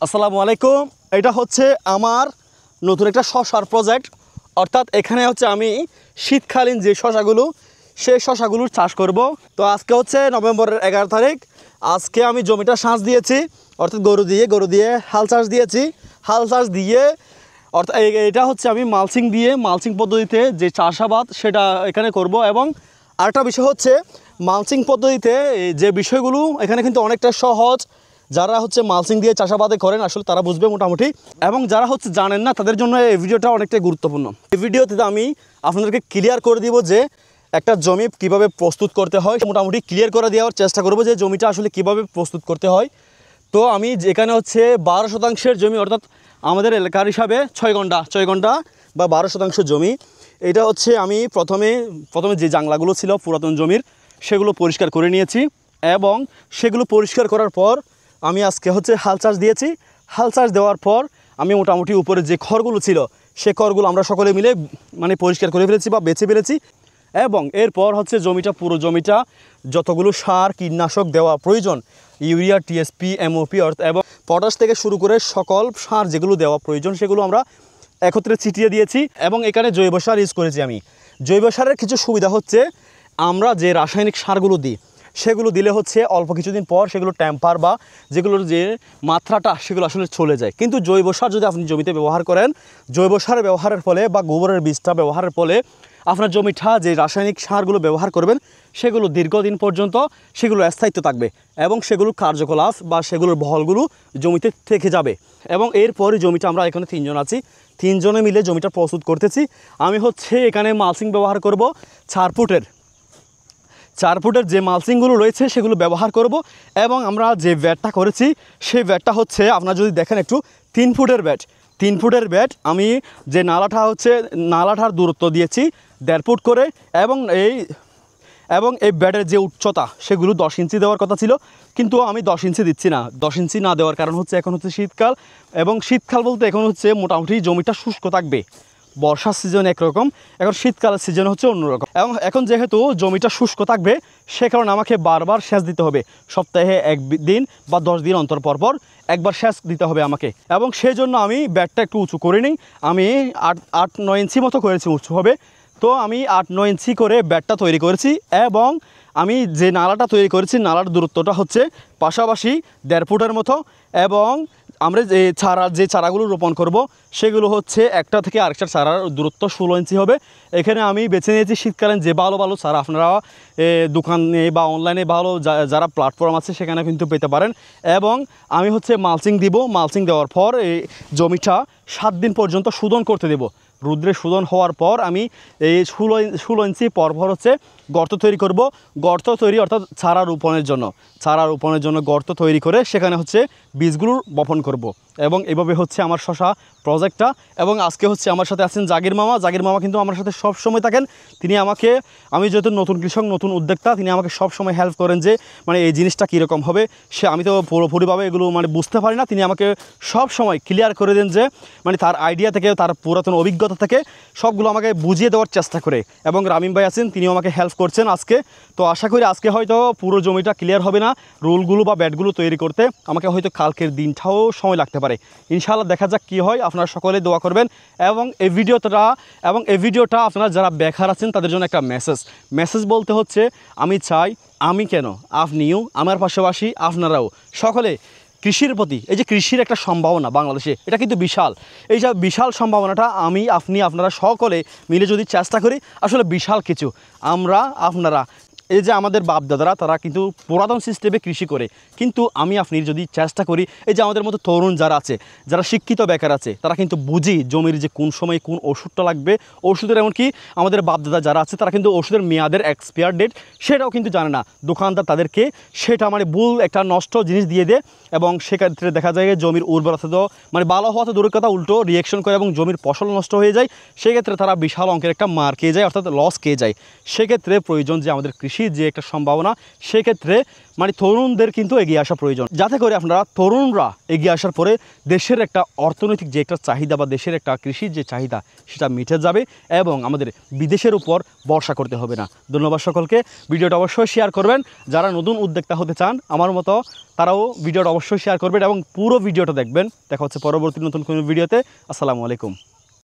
আসসালামু আলাইকুম। এটা হচ্ছে আমার নতুন একটা শশার প্রজেক্ট। অর্থাৎ এখানে হচ্ছে আমি শীতকালীন যে শশাগুলো সেই শশাগুলোর চাষ করব। তো আজকে হচ্ছে নভেম্বরের 11 তারিখ। আজকে আমি জমিটা সাঁচ দিয়েছি, অর্থাৎ গরু দিয়ে হাল চাষ দিয়েছি। হাল চাষ দিয়ে অর্থাৎ এটা হচ্ছে আমি মালচিং পদ্ধতিতে যে চাষাবাদ সেটা এখানে করব। এবং আরেকটা বিষয় হচ্ছে মালচিং পদ্ধতিতে যে বিষয়গুলো এখানে কিন্তু অনেকটা সহজ। যারা হচ্ছে মালচিং দিয়ে চাষাবাদে করেন আসলে তারা বুঝবে মোটামুটি, এবং যারা হচ্ছে জানেন না তাদের জন্য এই ভিডিওটা অনেকটাই গুরুত্বপূর্ণ। এই ভিডিওতে আমি আপনাদেরকে ক্লিয়ার করে দিব যে একটা জমি কিভাবে প্রস্তুত করতে হয়, মোটামুটি ক্লিয়ার করে দেওয়ার চেষ্টা করব যে জমিটা আসলে কিভাবে প্রস্তুত করতে হয়। তো আমি যেখানে হচ্ছে 12% জমি, অর্থাৎ আমাদের এলাকার হিসাবে 6 ঘন্টা বা 12% জমি। এটা হচ্ছে আমি প্রথমে যে জাংলাগুলো ছিল পুরাতন জমির সেগুলো পরিষ্কার করে নিয়েছি, এবং সেগুলো পরিষ্কার করার পর আমি আজকে হচ্ছে হাল চাষ দিয়েছি। হাল চাষ দেওয়ার পর আমি মোটামুটি উপরে যে খড়গুলো ছিল সে খড়গুলো আমরা সকলে মিলে পরিষ্কার করে ফেলেছি বা বেছে ফেলেছি। এবং এরপর হচ্ছে পুরো জমিটা যতগুলো সার কীটনাশক দেওয়া প্রয়োজন, ইউরিয়া, টিএসপি, এমওপি এবং পটাশ থেকে শুরু করে সকল সার যেগুলো দেওয়া প্রয়োজন সেগুলো আমরা একত্রে ছিটিয়ে দিয়েছি। এবং এখানে জৈব সার ইউজ করেছি আমি। জৈব সারের কিছু সুবিধা হচ্ছে আমরা যে রাসায়নিক সারগুলো দিই সেগুলো দিলে হচ্ছে অল্প কিছুদিন পর সেগুলো ট্যাম্পার বা যেগুলোর যে মাত্রাটা সেগুলো আসলে চলে যায়। কিন্তু জৈব সার যদি আপনি জমিতে ব্যবহার করেন, জৈব সার ব্যবহারের ফলে বা গোবরের বীজটা ব্যবহারের ফলে আপনার জমিটা যে রাসায়নিক সারগুলো ব্যবহার করবেন সেগুলো দীর্ঘদিন পর্যন্ত সেগুলো স্থায়িত্ব থাকবে এবং সেগুলোর কার্যকলাপ বা সেগুলোর বহলগুলো জমিতে থেকে যাবে। এবং এরপরে জমিটা আমরা এখানে 3 জন আছি, 3 জনে মিলে জমিটা প্রস্তুত করতেছি। আমি হচ্ছে এখানে মালচিং ব্যবহার করব 4 ফুটের যে মালচিংগুলো রয়েছে সেগুলো ব্যবহার করব। এবং আমরা যে ব্যাটটা করেছি সেই ব্যাটটা হচ্ছে আপনারা যদি দেখেন একটু 3 ফুটের ব্যাট। 3 ফুটের ব্যাট আমি যে নালাটার দূরত্ব দিয়েছি 1.5 ফুট করে, এবং এই ব্যাটের যে উচ্চতা সেগুলো 10 ইঞ্চি দেওয়ার কথা ছিল, কিন্তু আমি 10 ইঞ্চি দিচ্ছি না। 10 ইঞ্চি না দেওয়ার কারণ হচ্ছে এখন হচ্ছে শীতকাল, এবং শীতকাল বলতে এখন হচ্ছে মোটামুটি জমিটা শুষ্ক থাকবে। বর্ষার সিজন একরকম, এখন শীতকালের সিজন হচ্ছে অন্যরকম। এবং এখন যেহেতু জমিটা শুষ্ক থাকবে সে কারণে আমাকে বারবার সেচ দিতে হবে। সপ্তাহে 1 দিন বা 10 দিন অন্তর পর একবার সেচ দিতে হবে আমাকে। এবং সেই জন্য আমি ব্যাটটা একটু উঁচু করে নিই। আমি 8-9 ইঞ্চি মতো করেছি উঁচু হবে। তো আমি 8-9 ইঞ্চি করে ব্যাটটা তৈরি করেছি। এবং আমি যে নালাটা তৈরি করেছি নালার দূরত্বটা হচ্ছে পাশাপাশি 1.5 ফুটের মতো। এবং আমরা যে চারাগুলো রোপণ করব সেগুলো হচ্ছে একটা থেকে আরেকটা চারার দূরত্ব 16 ইঞ্চি হবে। এখানে আমি বেছে নিয়েছি শীতকালীন যে ভালো চারা আপনারা দোকানে বা অনলাইনে যারা প্ল্যাটফর্ম আছে সেখানে কিন্তু পেতে পারেন। এবং আমি হচ্ছে মালচিং দিব। মালচিং দেওয়ার পর এই জমিটা 7 দিন পর্যন্ত শোধন করতে দেব। রৌদ্রে শোধন হওয়ার পর আমি এই 16 ইঞ্চি পর হচ্ছে গর্ত তৈরি করব। গর্ত তৈরি অর্থাৎ চারা রোপণের জন্য গর্ত তৈরি করে সেখানে হচ্ছে বীজগুলো বপন করব। এবং এভাবে হচ্ছে আমার শশা প্রজেক্টটা। এবং আজকে হচ্ছে আমার সাথে আছেন জাগির মামা কিন্তু আমার সাথে সব সময় থাকেন। তিনি আমাকে, আমি যেহেতু নতুন কৃষক, নতুন উদ্যোক্তা, তিনি আমাকে সব সময় হেল্প করেন যে এই জিনিসটা কীরকম হবে। আমি তো পুরোপুরিভাবে এগুলো বুঝতে পারি না। তিনি আমাকে সব সময় ক্লিয়ার করে দেন যে তার আইডিয়া থেকে, তার পুরাতন অভিজ্ঞতা থেকে সবগুলো আমাকে বুঝিয়ে দেওয়ার চেষ্টা করে। এবং রামিম ভাই আছেন, তিনিও আমাকে হেল্প করছেন আজকে। তো আশা করি আজকে হয়তো পুরো জমিটা ক্লিয়ার হবে না, রুলগুলো বা ব্যাটগুলো তৈরি করতে আমাকে হয়তো কালকের দিনটাও সময় লাগতে পারে। ইনশাআল্লাহ দেখা যাক কী হয়। আপনারা সকলে দোয়া করবেন। এবং এই ভিডিওটা আপনারা যারা বেকার আছেন তাদের জন্য একটা মেসেজ বলতে হচ্ছে, আমি চাই আপনিও আমার পাশাপাশি আপনারাও সকলে কৃষির প্রতি, এই যে কৃষির একটা সম্ভাবনা বাংলাদেশে, এটা কিন্তু বিশাল। এই যে বিশাল সম্ভাবনাটা আপনারা সকলে মিলে যদি চেষ্টা করি, আসলে বিশাল কিছু। আপনারা এই যে আমাদের বাপদাদারা তারা কিন্তু পুরাতন সিস্টেমে কৃষি করে, কিন্তু আপনি যদি চেষ্টা করি, এই যে আমাদের মতো তরুণ যারা আছে, যারা শিক্ষিত বেকার আছে, তারা কিন্তু বুঝি জমির যে কোন সময় কোন ওষুধটা লাগবে, ওষুধের এমনকি আমাদের বাপদাদা যারা আছে তারা কিন্তু ওষুধের মেয়াদের এক্সপায়ার ডেট সেটাও কিন্তু জানে না। দোকানদার তাদেরকে সেটা ভুল একটা নষ্ট জিনিস দিয়ে দেয়, এবং সেক্ষেত্রে দেখা যায় জমির উর্বরতা তো ভালো হওয়া তো দূরের কথা, উল্টো রিয়াকশন করে এবং জমির ফসল নষ্ট হয়ে যায়। সেক্ষেত্রে তারা বিশাল অঙ্কের একটা মার খেয়ে যায়, অর্থাৎ লস খেয়ে যায়। সেক্ষেত্রে প্রয়োজন যে আমাদের কৃষি কৃষির যে একটা সম্ভাবনা, সেক্ষেত্রে মানে তরুণদের কিন্তু এগিয়ে আসা প্রয়োজন, যাতে করে আপনারা তরুণরা এগিয়ে আসার পরে দেশের একটা অর্থনৈতিক যে একটা চাহিদা বা দেশের একটা কৃষির যে চাহিদা সেটা মিটে যাবে এবং আমাদের বিদেশের উপর ভরসা করতে হবে না। ধন্যবাদ সকলকে। ভিডিওটা অবশ্যই শেয়ার করবেন, যারা নতুন উদ্যোক্তা হতে চান আমার মতো তারাও ভিডিওটা অবশ্যই শেয়ার করবেন এবং পুরো ভিডিওটা দেখবেন। দেখা হচ্ছে পরবর্তী নতুন কোনো ভিডিওতে। আসসালামু আলাইকুম।